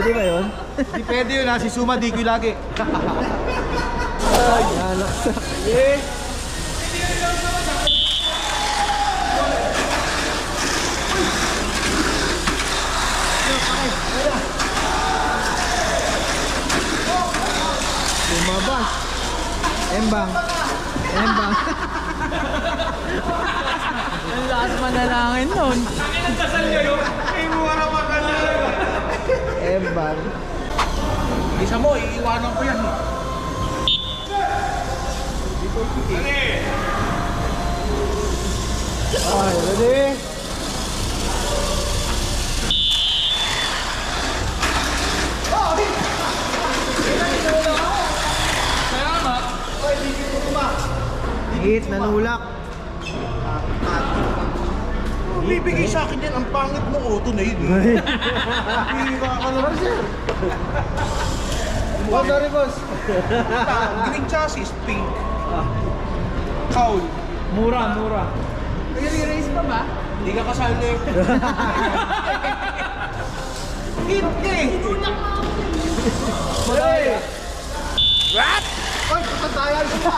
Pwede ba yun? Di pwede yun ha, si Suma di ko lagi. Ay, nalaksak. Lumabas. Embang. Embang. Ang lakas manalangin nun. Embang. Isa mo, iiwanan ko yan. Ay, ready? Hit, nanulak. Bibigay sa akin yan, ang pangit mo auto na yun. Hira ka naman sir. Oh, sorry boss. Green chassis, pink. Cowl. Mura, mura. Nag-re-race pa ba? Hindi ka kasali. Hindi. Hey! What? Ay, patatayan siya.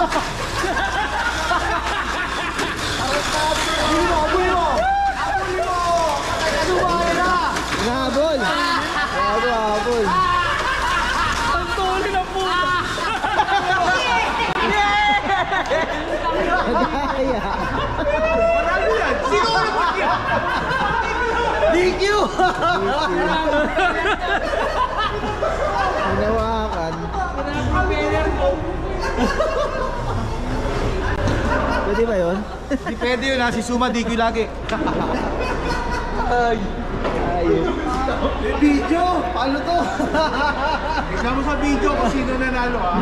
Abuli mo, abuli mo. Abuli mo. Patatayan na. Nahabol! Nahabol! Ang tuli ng puta! Nagaya! Marami yan. Sino ka naman yan? DQ! Hinawakan. Pwede ba yun? Di pwede yun ha, si Suma di ko lagi. Ay! Ayun. Video! Paano to? Tignan mo sa video kung sino nanalo ha.